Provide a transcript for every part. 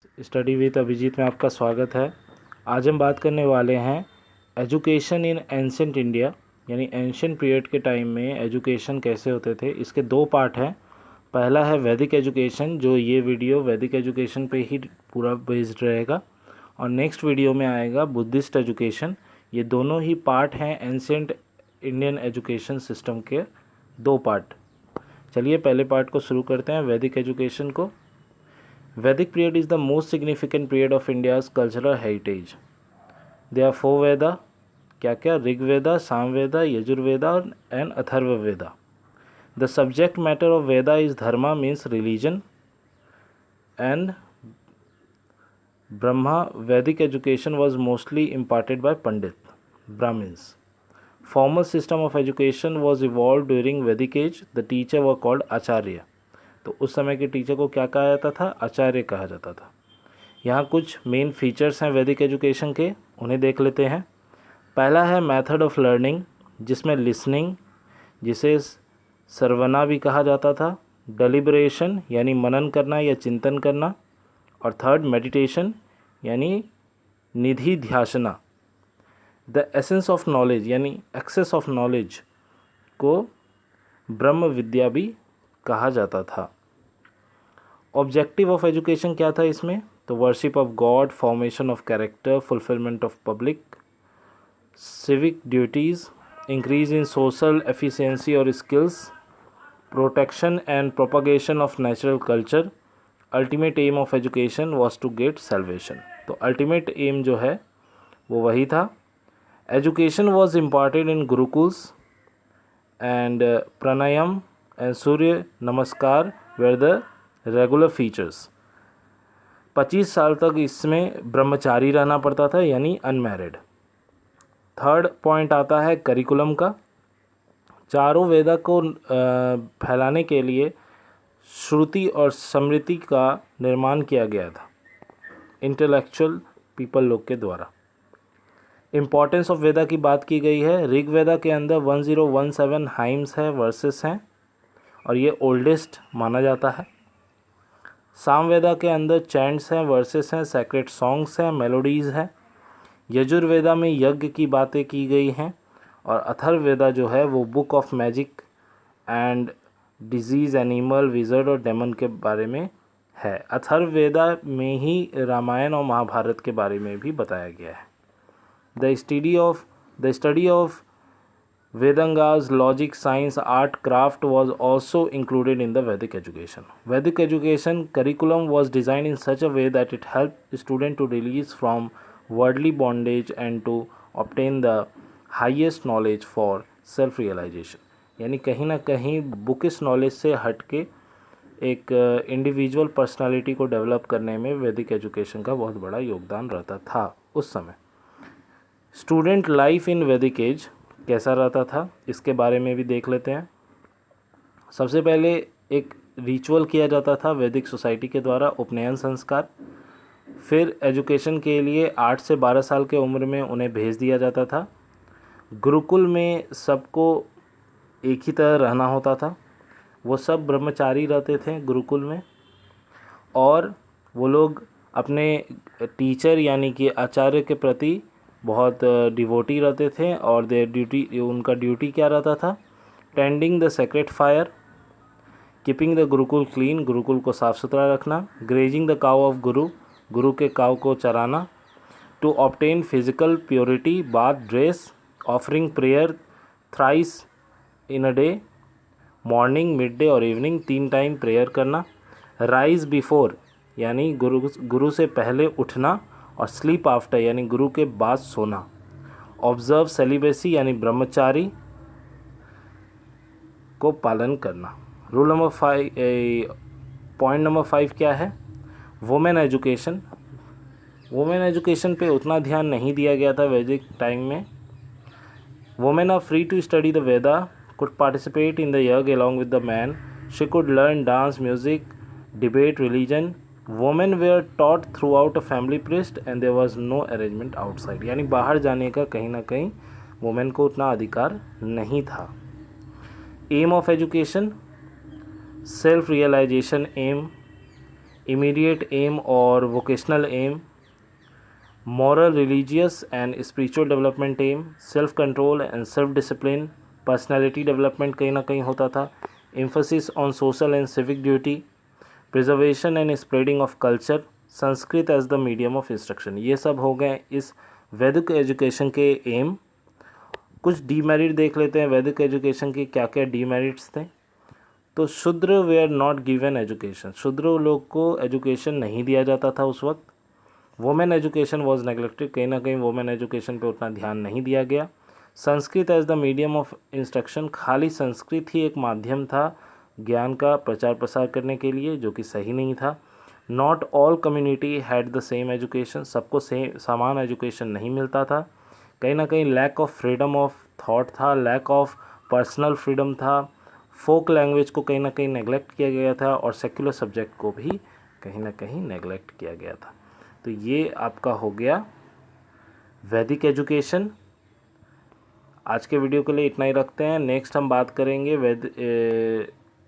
Study with Abhijit में आपका स्वागत है। आज हम बात करने वाले हैं एजुकेशन इन एंशंट इंडिया, यानी एंशंट पीरियड के टाइम में एजुकेशन कैसे होते थे। इसके दो पार्ट हैं। पहला है वैदिक एजुकेशन, जो ये वीडियो वैदिक एजुकेशन पे ही पूरा बेस्ड रहेगा, और नेक्स्ट वीडियो में आएगा बुद्धिस्ट एजुकेशन। ये दोनों ही पार्ट हैं एंशंट इंडियन एजुकेशन सिस्टम के दो पार्ट। चलिए पहले पार्ट को शुरू करते हैं, वैदिक एजुकेशन को। Vedic period is the most significant period of India's cultural heritage. There are four Veda, क्या ऋग वेदा, Samaveda, Yajurveda and Atharva Veda. The subject matter of Veda is dharma, means religion, and Brahma. Vedic education was mostly imparted by Pandit, Brahmins. Formal system of education was evolved during Vedic age. The teacher were called Acharya. तो उस समय के teacher को क्या कहा जाता था? आचार्य कहा जाता था। यहाँ कुछ मेन फीचर्स हैं वैदिक एजुकेशन के, उन्हें देख लेते हैं। पहला है मेथड ऑफ लर्निंग, जिसमें लिसनिंग, जिसे सर्वना भी कहा जाता था, डेलिब्रेशन यानी मनन करना या चिंतन करना, और थर्ड मेडिटेशन यानी निधि ध्यासना। द एसेंस ऑफ नॉलेज यानी एक्सेस ऑफ नॉलेज को ब्रह्म विद्या भी कहा जाता था। ऑब्जेक्टिव ऑफ एजुकेशन क्या था इसमें? तो worship of god, formation of character, fulfilment of public civic duties, increase in social efficiency और skills, protection and propagation of natural culture. Ultimate aim of education was to get salvation. तो ultimate aim जो है वो वही था। Education was imparted in gurukuls and pranayama and surya namaskar were the regular features. 25 साल तक इसमें ब्रह्मचारी रहना पड़ता था, यानी अनमैरिड। थर्ड पॉइंट आता है करिकुलम का। चारों वेदा को फैलाने के लिए श्रुति और स्मृति का निर्माण किया गया था इंटेलेक्चुअल पीपल लोग के द्वारा। इम्पॉर्टेंस ऑफ वेदा की बात की गई है। ऋग वेदा के अंदर 1017 हाइम्स है, वर्सेस हैं, और ये ओल्डेस्ट माना जाता है। सामवेदा के अंदर चैंट्स हैं, वर्सेस हैं, सेक्रेट सॉन्ग्स हैं, मेलोडीज़ हैं। यजुर्वेदा में यज्ञ की बातें की गई हैं, और अथर्ववेदा जो है वो book of magic and disease, animal, wizard और डेमन के बारे में है। अथर्ववेदा में ही रामायण और महाभारत के बारे में भी बताया गया है। The study of Vedangas, logic, science, art, craft was also included in the Vedic education. Vedic education curriculum was designed in such a way that it helped students to release from worldly bondage and to obtain the highest knowledge for self-realization. यानी कहीं ना कहीं bookish knowledge से हट के एक individual personality को develop करने में वैदिक एजुकेशन का बहुत बड़ा योगदान रहता था उस समय। स्टूडेंट लाइफ इन वैदिक एज कैसा रहता था, इसके बारे में भी देख लेते हैं। सबसे पहले एक रिचुअल किया जाता था वैदिक सोसाइटी के द्वारा, उपनयन संस्कार। फिर एजुकेशन के लिए 8 से 12 साल के उम्र में उन्हें भेज दिया जाता था। गुरुकुल में सबको एक ही तरह रहना होता था, वो सब ब्रह्मचारी रहते थे गुरुकुल में, और वो लोग अपने टीचर यानी कि आचार्य के प्रति बहुत डिवोटी रहते थे, और उनका ड्यूटी क्या रहता था? Tending the sacred fire, keeping the gurukul clean, गुरुकुल को साफ़ सुथरा रखना, ग्रेजिंग द काउ ऑफ गुरु के काउ को चराना, to obtain physical purity, bath, dress, offering prayer thrice in a day, morning, mid day और इवनिंग, 3 टाइम प्रेयर करना, राइज बिफोर यानी गुरु से पहले उठना, और स्लीप आफ्टर यानी गुरु के बाद सोना, ऑब्जर्व सेलिबेसी यानी ब्रह्मचारी को पालन करना। रूल नंबर 5, पॉइंट नंबर 5 क्या है? Women education. वुमेन एजुकेशन पे उतना ध्यान नहीं दिया गया था वैदिक टाइम में। Women are free to study the Veda, could participate in the yajna along with the man, she could learn dance, music, debate, religion. Women were taught throughout a family priest and there was no arrangement outside. यानी बाहर जाने का कहीं ना कहीं women को उतना अधिकार नहीं था। Aim of education, self realisation aim, immediate aim or vocational aim, moral, religious and spiritual development aim, self control and self discipline, personality development कहीं ना कहीं होता था, emphasis on social and civic duty, preservation and spreading of culture, Sanskrit as the medium of instruction. ये सब हो गए इस वैदिक एजुकेशन के एम। कुछ डीमेरिट देख लेते हैं वैदिक एजुकेशन के क्या क्या डीमेरिट्स थे। तो शूद्र वे आर नॉट गिवन एजुकेशन, शूद्र लोग को एजुकेशन नहीं दिया जाता था उस वक्त। वुमेन एजुकेशन वॉज नेग्लेक्टेड, कहीं ना कहीं वुमेन एजुकेशन पे उतना ध्यान नहीं दिया गया। Sanskrit as the medium of instruction, खाली संस्कृत ही एक माध्यम था ज्ञान का प्रचार प्रसार करने के लिए, जो कि सही नहीं था। Not all community had the same education, सबको सेम समान एजुकेशन नहीं मिलता था। कहीं ना कहीं lack of freedom of thought था, लैक ऑफ पर्सनल फ्रीडम था। फोक लैंग्वेज को कहीं ना कहीं नेगलेक्ट किया गया था और सेक्युलर सब्जेक्ट को भी कहीं ना कहीं नेगलेक्ट किया गया था। तो ये आपका हो गया वैदिक एजुकेशन। आज के वीडियो के लिए इतना ही रखते हैं। नेक्स्ट हम बात करेंगे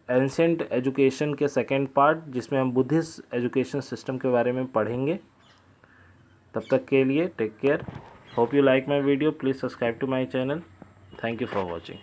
एंशिएंट एजुकेशन के सेकेंड पार्ट, जिसमें हम बुद्धिस्ट एजुकेशन सिस्टम के बारे में पढ़ेंगे। तब तक के लिए take care. Hope you like my video, please subscribe to my channel. Thank you for watching.